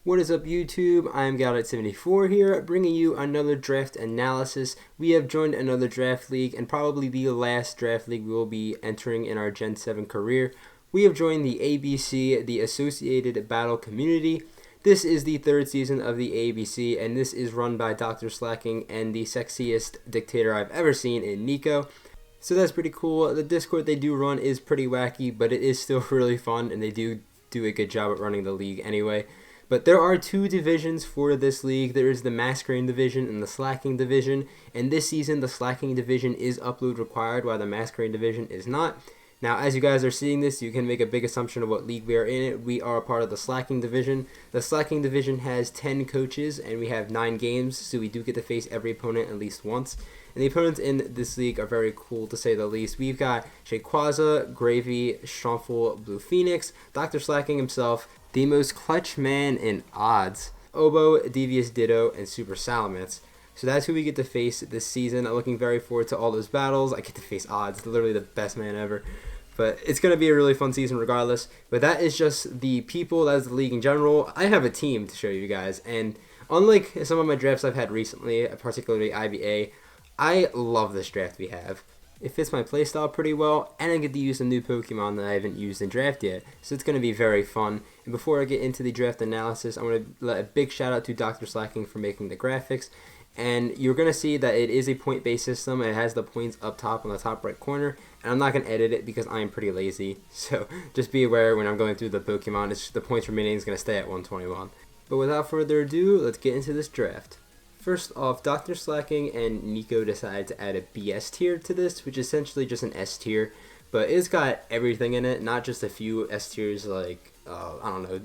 What is up, YouTube? I'm Galaxy74 here, bringing you another draft analysis. We have joined another draft league, and probably the last draft league we will be entering in our Gen 7 career. We have joined the ABC, the Associated Battle Community. This is the third season of the ABC, and this is run by Dr. Slacking and the sexiest dictator I've ever seen in Nico. So that's pretty cool. The Discord they do run is pretty wacky, but it is still really fun, and they do a good job at running the league anyway. But there are two divisions for this league. There is the Masquerade division and the Slacking division. And this season, the Slacking division is upload required, while the Masquerade division is not. Now, as you guys are seeing this, you can make a big assumption of what league we are in. We are a part of the Slacking division. The Slacking division has 10 coaches, and we have 9 games, so we do get to face every opponent at least once. And the opponents in this league are very cool, to say the least. We've got Shaquaza, Gravy, Stromful, Blue Phoenix, Dr. Slacking himself, the most clutch man in odds, Oboe, Devious Ditto, and Super Salamence. So that's who we get to face this season. I'm looking very forward to all those battles. I get to face odds, literally the best man ever. But it's going to be a really fun season regardless. But that is just the people, that is the league in general. I have a team to show you guys. And unlike some of my drafts I've had recently, particularly IBA, I love this draft we have. It fits my playstyle pretty well, and I get to use some new Pokemon that I haven't used in draft yet, so it's going to be very fun. And before I get into the draft analysis, I want to let a big shout out to Dr. Slacking for making the graphics. And you're going to see that it is a point-based system, and it has the points up top on the top right corner. And I'm not going to edit it because I am pretty lazy, so just be aware when I'm going through the Pokemon, the points remaining is going to stay at 121. But without further ado, let's get into this draft. First off, Dr. Slacking and Nico decided to add a BS tier to this, which is essentially just an S tier, but it's got everything in it, not just a few S tiers like, I don't know,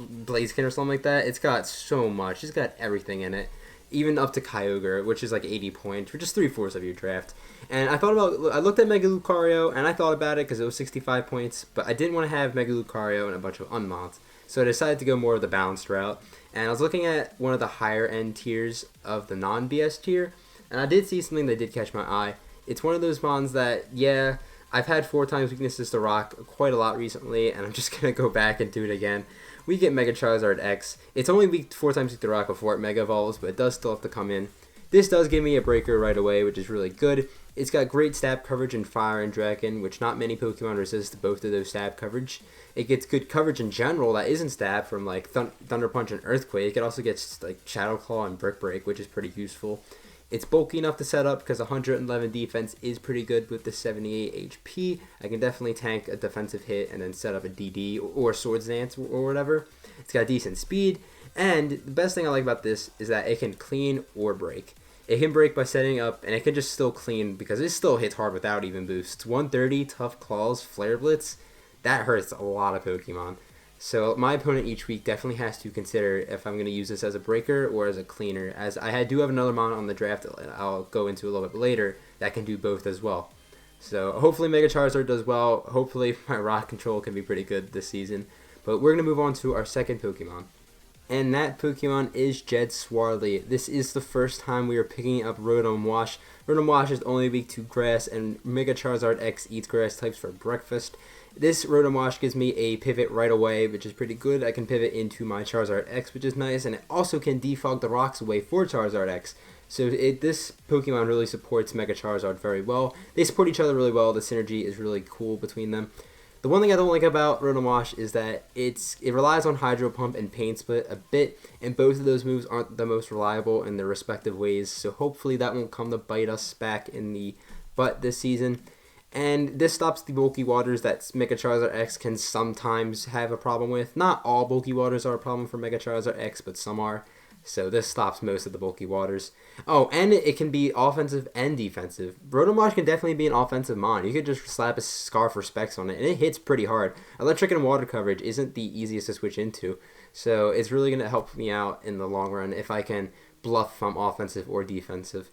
Blaziken or something like that. It's got so much. It's got everything in it, even up to Kyogre, which is like 80 points, which is 3/4 of your draft. And I looked at Mega Lucario, and I thought about it because it was 65 points, but I didn't want to have Mega Lucario and a bunch of unmods. So I decided to go more of the balanced route. And I was looking at one of the higher end tiers of the non-BS tier, and I did see something that did catch my eye. It's one of those mons that, yeah, I've had 4 times weaknesses to rock quite a lot recently, and I'm just going to go back and do it again. We get Mega Charizard X. It's only weak 4 times weak to rock before it Mega Evolves, but it does still have to come in. This does give me a breaker right away, which is really good. It's got great stab coverage in Fire and Dragon, which not many Pokemon resist both of those stab coverage. It gets good coverage in general that isn't stab from like Thunder Punch and Earthquake. It also gets like Shadow Claw and Brick Break, which is pretty useful. It's bulky enough to set up because 111 defense is pretty good with the 78 HP. I can definitely tank a defensive hit and then set up a DD or Swords Dance or whatever. It's got decent speed, and the best thing I like about this is that it can clean or break. It can break by setting up, and it can just still clean because it still hits hard without even boosts. 130, Tough Claws, Flare Blitz, that hurts a lot of Pokemon. So my opponent each week definitely has to consider if I'm going to use this as a breaker or as a cleaner, as I do have another mon on the draft I'll go into a little bit later that can do both as well. So hopefully Mega Charizard does well. Hopefully my rock control can be pretty good this season. But we're going to move on to our second Pokemon. And that Pokemon is Jed Swarly. This is the first time we are picking up Rotomwash. Rotomwash is only weak to grass, and Mega Charizard X eats grass types for breakfast. This Rotomwash gives me a pivot right away, which is pretty good. I can pivot into my Charizard X, which is nice, and it also can defog the rocks away for Charizard X. So this Pokemon really supports Mega Charizard very well. They support each other really well. The synergy is really cool between them. The one thing I don't like about Rotomwash is that it relies on Hydro Pump and Pain Split a bit, and both of those moves aren't the most reliable in their respective ways, so hopefully that won't come to bite us back in the butt this season. And this stops the bulky waters that Mega Charizard X can sometimes have a problem with. Not all bulky waters are a problem for Mega Charizard X, but some are. So this stops most of the bulky waters. Oh, and it can be offensive and defensive. Rotomwash can definitely be an offensive mon. You could just slap a Scarf or Specs on it, and it hits pretty hard. Electric and water coverage isn't the easiest to switch into. So it's really going to help me out in the long run if I can bluff from offensive or defensive.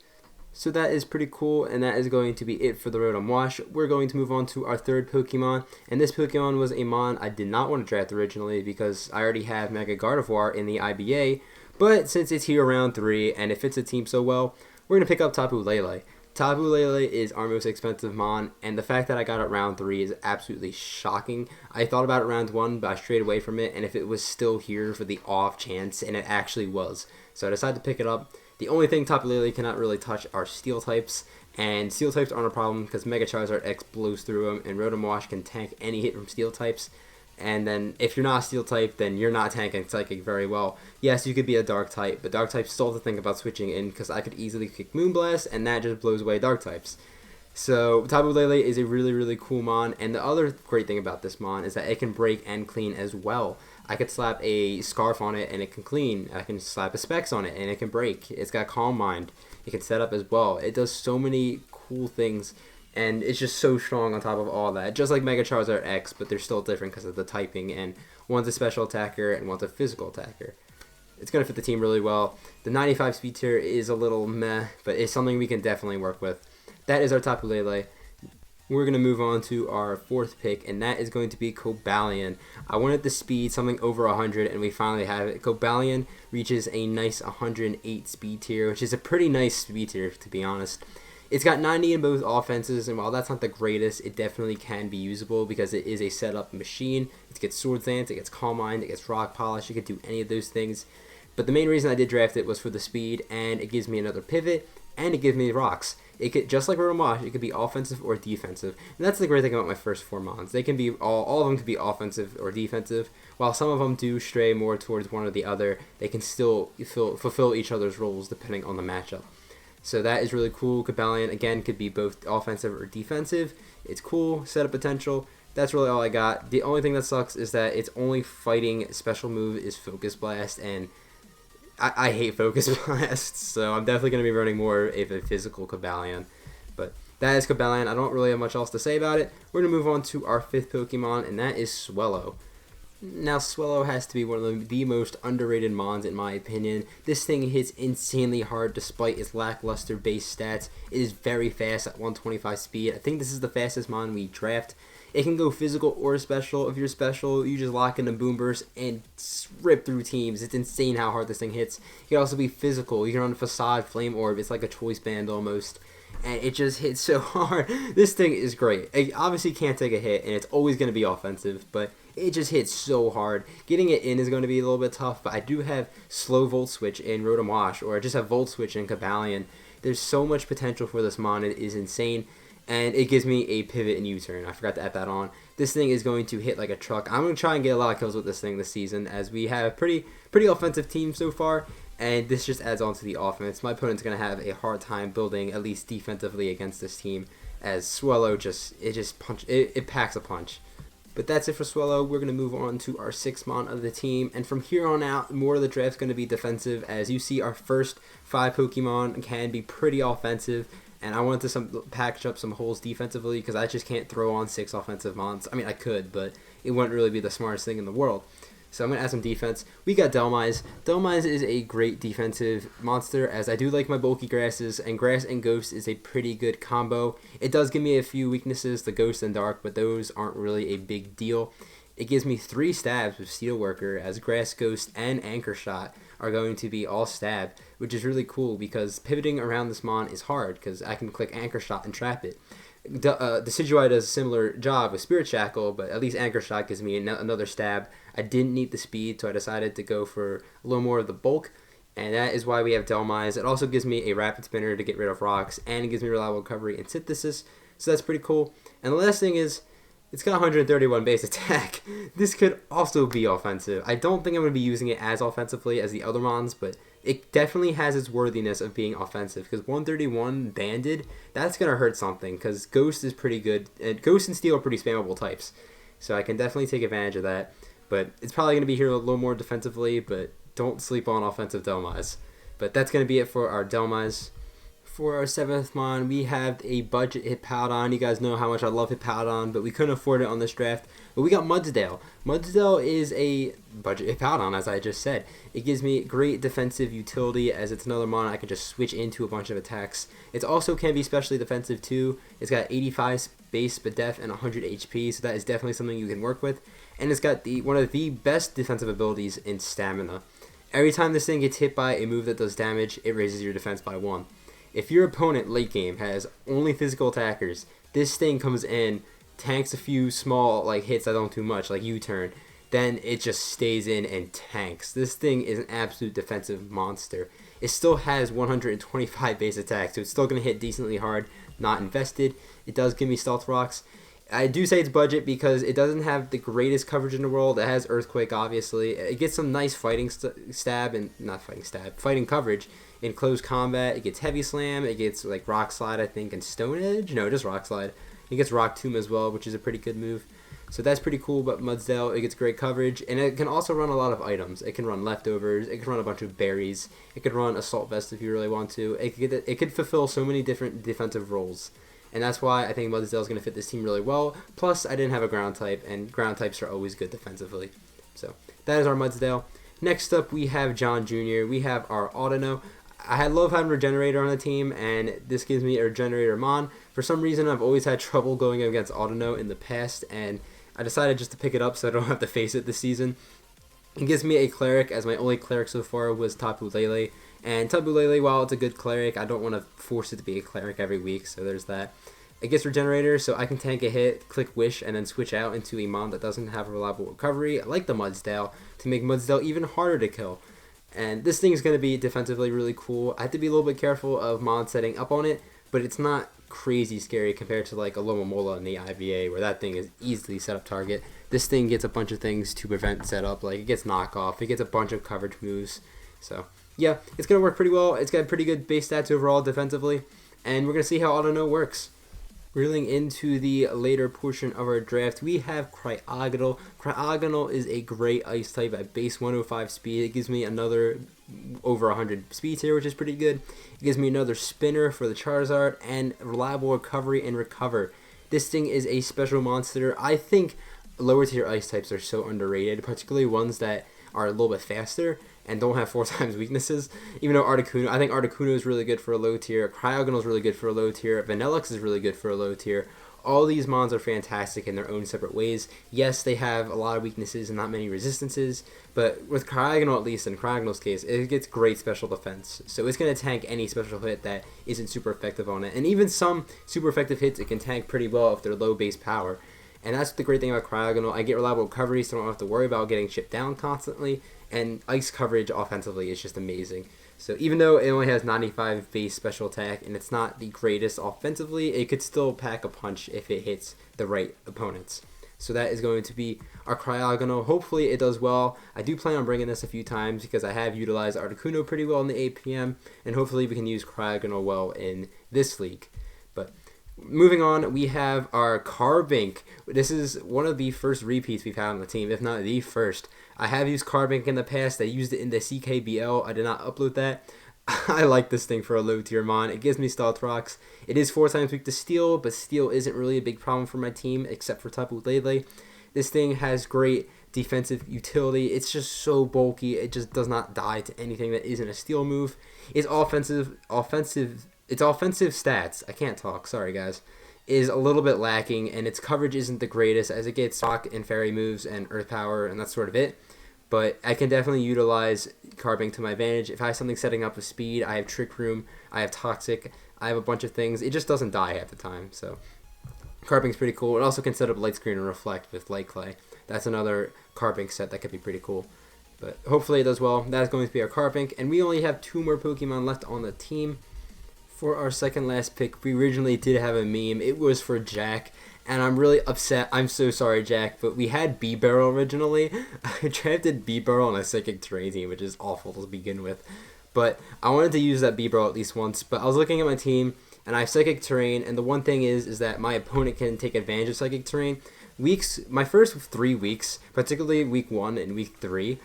So that is pretty cool, and that is going to be it for the Rotomwash. We're going to move on to our third Pokemon, and this Pokemon was a mon I did not want to draft originally because I already have Mega Gardevoir in the IBA, but since it's here around 3 and it fits the team so well, we're going to pick up Tapu Lele. Tabu Lele is our most expensive mon, and the fact that I got it round 3 is absolutely shocking. I thought about it round 1, but I strayed away from it, and if it was still here for the off chance, and it actually was. So I decided to pick it up. The only thing Tapu Lele cannot really touch are steel types, and steel types aren't a problem because Mega Charizard X blows through them, and Rotomwash can tank any hit from steel types. And then if you're not a steel type, then you're not tanking psychic very well. Yes, you could be a dark type, but dark types still have to think about switching in because I could easily kick Moonblast, and that just blows away dark types. So Tabu Lele is a really, really cool mon, and the other great thing about this mon is that it can break and clean as well. I could slap a Scarf on it and it can clean. I can slap a Specs on it and it can break. It's got Calm Mind. It can set up as well. It does so many cool things, and it's just so strong on top of all that. Just like Mega Charizard X, but they're still different because of the typing, and one's a special attacker and one's a physical attacker. It's going to fit the team really well. The 95 speed tier is a little meh, but it's something we can definitely work with. That is our Tapu Lele. We're going to move on to our 4th pick, and that is going to be Cabalian. I wanted the speed, something over 100, and we finally have it. Cabalian reaches a nice 108 speed tier, which is a pretty nice speed tier, to be honest. It's got 90 in both offenses, and while that's not the greatest, it definitely can be usable because it is a setup machine. It gets Sword Dance, it gets Calm Mind, it gets Rock Polish, it could do any of those things. But the main reason I did draft it was for the speed, and it gives me another pivot, and it gives me rocks. It could, just like Rotomwash, it could be offensive or defensive. And that's the great thing about my first 4 mons. They can be all of them can be offensive or defensive. While some of them do stray more towards one or the other, they can still fulfill each other's roles depending on the matchup. So that is really cool. Cabalian, again, could be both offensive or defensive. It's cool, setup potential. That's really all I got. The only thing that sucks is that its only fighting special move is Focus Blast, and I hate Focus Blast, so I'm definitely going to be running more of a physical Cabalian. But that is Cabalian. I don't really have much else to say about it. We're going to move on to our 5th Pokemon, and that is Swellow. Now, Swellow has to be one of the most underrated mons in my opinion. This thing hits insanely hard despite its lackluster base stats. It is very fast at 125 speed. I think this is the fastest mon we draft. It can go physical or special. If you're special, you just lock in a Boom Burst and rip through teams. It's insane how hard this thing hits. It can also be physical. You can run Facade, Flame Orb. It's like a Choice Band almost. And it just hits so hard. This thing is great. It obviously can't take a hit, and it's always going to be offensive, but it just hits so hard. Getting it in is going to be a little bit tough, but I do have slow Volt Switch in Rotomwash, or I just have Volt Switch in Cabalian. There's so much potential for this mon. It is insane. And it gives me a pivot and U-turn. I forgot to add that on. This thing is going to hit like a truck. I'm going to try and get a lot of kills with this thing this season, as we have a pretty offensive team so far. And this just adds on to the offense. My opponent's going to have a hard time building, at least defensively, against this team, as Swellow it packs a punch. But that's it for Swellow. We're going to move on to our 6th mon of the team. And from here on out, more of the draft's going to be defensive. As you see, our first 5 Pokemon can be pretty offensive. And I wanted to package up some holes defensively because I just can't throw on 6 offensive mons. I mean, I could, but it wouldn't really be the smartest thing in the world. So I'm going to add some defense. We got Delmas. Delmas is a great defensive monster, as I do like my bulky grasses, and Grass and Ghost is a pretty good combo. It does give me a few weaknesses, the Ghost and Dark, but those aren't really a big deal. It gives me 3 stabs with Steelworker, as Grass, Ghost, and Anchor Shot are going to be all stab, which is really cool because pivoting around this mon is hard because I can click Anchor Shot and trap it. Decidueye does a similar job with Spirit Shackle, but at least Anchor Shot gives me another stab. I didn't need the speed, so I decided to go for a little more of the bulk, and that is why we have Delmas. It also gives me a Rapid Spinner to get rid of rocks, and it gives me reliable recovery and synthesis, so that's pretty cool. And the last thing is, it's got 131 base attack. This could also be offensive. I don't think I'm going to be using it as offensively as the other mons, but it definitely has its worthiness of being offensive, because 131 banded, that's going to hurt something, because Ghost is pretty good, and Ghost and Steel are pretty spammable types, so I can definitely take advantage of that. But it's probably going to be here a little more defensively, but don't sleep on offensive Delmas. But that's going to be it for our Delmas. For our 7th mon, we have a budget Hippowdon. You guys know how much I love Hippowdon, but we couldn't afford it on this draft. But we got Mudsdale. Mudsdale is a budget Hippowdon, as I just said. It gives me great defensive utility, as it's another mon I can just switch into a bunch of attacks. It also can be specially defensive too. It's got 85 base but def and 100 HP, so that is definitely something you can work with. And it's got one of the best defensive abilities in Stamina. Every time this thing gets hit by a move that does damage, it raises your defense by 1. If your opponent late game has only physical attackers, this thing comes in, tanks a few small like hits that don't do much, like U-turn, then it just stays in and tanks. This thing is an absolute defensive monster. It still has 125 base attack, so it's still going to hit decently hard, not invested. It does give me stealth rocks. I do say it's budget because it doesn't have the greatest coverage in the world. It has Earthquake, obviously. It gets some nice fighting fighting coverage in close combat. It gets Heavy Slam. It gets like Rock Slide, I think, and Stone Edge. No, just Rock Slide. It gets Rock Tomb as well, which is a pretty good move. So that's pretty cool. But Mudsdale, it gets great coverage, and it can also run a lot of items. It can run Leftovers. It can run a bunch of berries. It could run Assault Vest if you really want to. It could fulfill so many different defensive roles. And that's why I think Mudsdale is going to fit this team really well. Plus, I didn't have a ground type, and ground types are always good defensively. So that is our Mudsdale. Next up, we have John Jr. We have our Audino. I love having Regenerator on the team, and this gives me a Regenerator Mon. For some reason, I've always had trouble going against Audino in the past, and I decided just to pick it up so I don't have to face it this season. It gives me a Cleric, as my only Cleric so far was Tapu Lele. And Tapu Lele, while it's a good Cleric, I don't want to force it to be a Cleric every week, so there's that. It gets Regenerator, so I can tank a hit, click Wish, and then switch out into a Mon that doesn't have a reliable recovery, like the Mudsdale, to make Mudsdale even harder to kill. And this thing is going to be defensively really cool. I have to be a little bit careful of Mon setting up on it, but it's not crazy scary compared to like a Lomomola in the IVA, where that thing is easily set up target. This thing gets a bunch of things to prevent setup, like it gets knockoff, it gets a bunch of coverage moves. So yeah, it's going to work pretty well. It's got pretty good base stats overall defensively, and we're going to see how Audino works. Reeling into the later portion of our draft, we have Cryogonal. Cryogonal is a great ice type at base 105 speed. It gives me another over 100 speed tier, which is pretty good. It gives me another spinner for the Charizard and reliable recovery and recover. This thing is a special monster. I think lower tier ice types are so underrated, particularly ones that are a little bit faster and don't have 4 times weaknesses. Even though I think Articuno is really good for a low tier. Cryogonal is really good for a low tier. Vanillux is really good for a low tier. All these mons are fantastic in their own separate ways. Yes, they have a lot of weaknesses and not many resistances, but with Cryogonal, at least in Cryogonal's case, it gets great special defense. So it's going to tank any special hit that isn't super effective on it. And even some super effective hits it can tank pretty well if they're low base power. And that's the great thing about Cryogonal. I get reliable recovery, so I don't have to worry about getting chipped down constantly. And ice coverage offensively is just amazing. So even though it only has 95 base special attack and it's not the greatest offensively, it could still pack a punch if it hits the right opponents. So that is going to be our Cryogonal. Hopefully it does well. I do plan on bringing this a few times because I have utilized Articuno pretty well in the APM, and hopefully we can use Cryogonal well in this league. But moving on, we have our Carbink. This is one of the first repeats we've had on the team, if not the first. I have used Carbink in the past. I used it in the CKBL. I did not upload that. I like this thing for a low tier mon. It gives me Stealth Rocks. It is 4 times weak to Steel, but Steel isn't really a big problem for my team except for Tapu Lele. This thing has great defensive utility. It's just so bulky. It just does not die to anything that isn't a Steel move. Its offensive stats, I can't talk, sorry guys, is a little bit lacking, and its coverage isn't the greatest as it gets Rock and Fairy moves and Earth Power, and that's sort of it. But I can definitely utilize Carbink to my advantage. If I have something setting up with speed, I have Trick Room, I have Toxic, I have a bunch of things. It just doesn't die half the time, so Carbink's pretty cool. It also can set up Light Screen and Reflect with Light Clay. That's another Carbink set that could be pretty cool. But hopefully it does well. That's going to be our Carbink, and we only have 2 more Pokemon left on the team. For our second last pick, we originally did have a meme. It was for Jack, and I'm really upset. I'm so sorry, Jack, but we had B-Barrel originally. I drafted B-Barrel on a Psychic Terrain team, which is awful to begin with. But I wanted to use that B-Barrel at least once. But I was looking at my team, and I have Psychic Terrain, and the one thing is that my opponent can take advantage of Psychic Terrain. My first 3 weeks, particularly week 1 and week 3,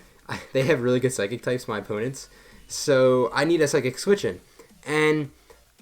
they have really good Psychic types, my opponents. So I need a Psychic Switch in. And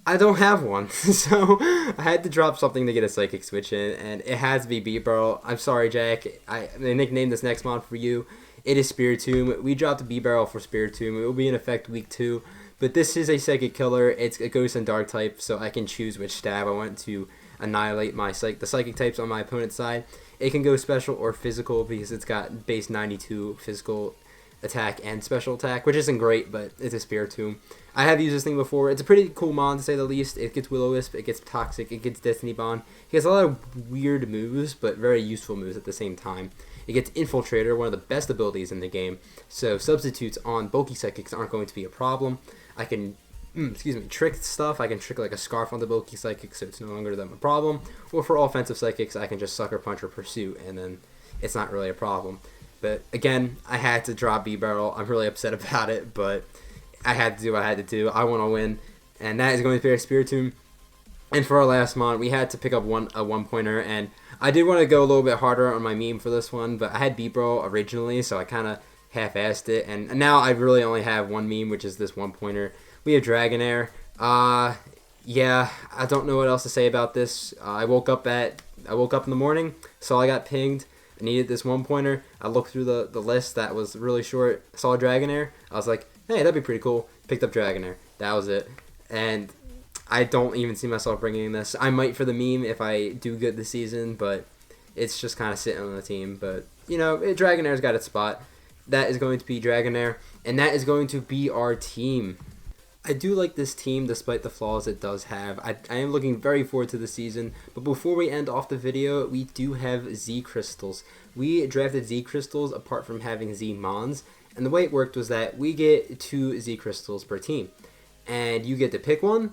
I don't have one, so I had to drop something to get a Psychic Switch in, and it has to be B-Barrel. I'm sorry, Jack. I nicknamed this next mod for you. It is Spiritomb. We dropped a B-Barrel for Spiritomb. It will be in effect week 2, but this is a Psychic Killer. It's a Ghost and Dark type, so I can choose which stab I want to annihilate the Psychic types on my opponent's side. It can go special or physical because it's got base 92 physical attack and special attack, which isn't great, but it's a Spiritomb. I have used this thing before. It's a pretty cool mon, to say the least. It gets Will-O-Wisp, it gets Toxic, it gets Destiny Bond. He has a lot of weird moves, but very useful moves at the same time. It gets Infiltrator, one of the best abilities in the game, so substitutes on bulky psychics aren't going to be a problem. I can trick stuff. I can trick like a Scarf on the bulky psychic, so it's no longer them a problem. Or for offensive psychics, I can just Sucker Punch or Pursuit, and then it's not really a problem. But again, I had to drop B-Barrel. I'm really upset about it, but I had to do what I had to do. I want to win, and that is going to be our Spiritomb. And for our last mon, we had to pick up a one-pointer, and I did want to go a little bit harder on my meme for this one, but I had B-Barrel originally, so I kind of half-assed it, and now I really only have one meme, which is this one-pointer. We have Dragonair. Yeah, I don't know what else to say about this. I woke up in the morning, saw I got pinged. I needed this one-pointer. I looked through the list that was really short, saw Dragonair. I was like, hey, that'd be pretty cool. Picked up Dragonair. That was it. And I don't even see myself bringing this. I might for the meme if I do good this season, but it's just kind of sitting on the team. But, you know, Dragonair's got its spot. That is going to be Dragonair, and that is going to be our team. I do like this team despite the flaws it does have. I am looking very forward to the season, but before we end off the video, we do have Z Crystals. We drafted Z Crystals apart from having Z Mons, and the way it worked was that we get 2 Z Crystals per team, and you get to pick one,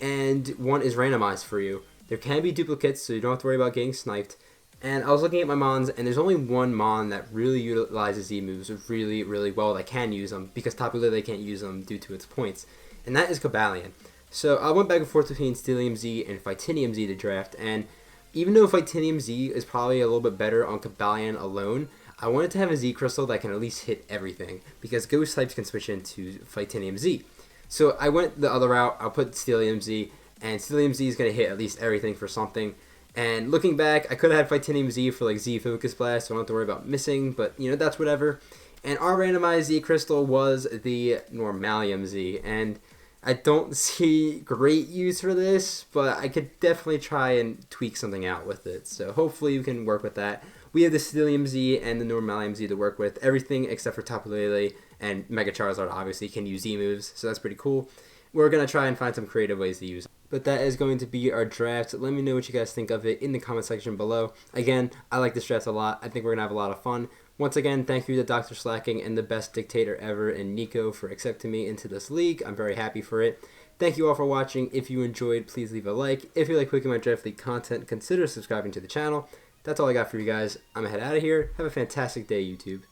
and one is randomized for you. There can be duplicates, so you don't have to worry about getting sniped. And I was looking at my Mons, and there's only one Mon that really utilizes Z moves really, really well that can use them, because Tapu Lele can't use them due to its points, and that is Cabalian. So I went back and forth between Stellium Z and Fightinium Z to draft, and even though Fightinium Z is probably a little bit better on Cabalian alone, I wanted to have a Z Crystal that can at least hit everything, because Ghost types can switch into Fightinium Z. So I went the other route. I'll put Stellium Z, and Stellium Z is going to hit at least everything for something. And looking back, I could have had Fightinium Z for like Z Focus Blast, so I don't have to worry about missing, but you know, that's whatever. And our randomized Z Crystal was the Normalium Z, and I don't see great use for this, but I could definitely try and tweak something out with it. So hopefully you can work with that. We have the Stellium Z and the Normalium Z to work with. Everything except for Tapu Lele and Mega Charizard obviously can use Z moves, so that's pretty cool. We're going to try and find some creative ways to use it. But that is going to be our draft. Let me know what you guys think of it in the comment section below. Again, I like this draft a lot. I think we're going to have a lot of fun. Once again, thank you to Dr. Slacking and the best dictator ever and Nico for accepting me into this league. I'm very happy for it. Thank you all for watching. If you enjoyed, please leave a like. If you like Pokemon Draft League content, consider subscribing to the channel. That's all I got for you guys. I'm going to head out of here. Have a fantastic day, YouTube.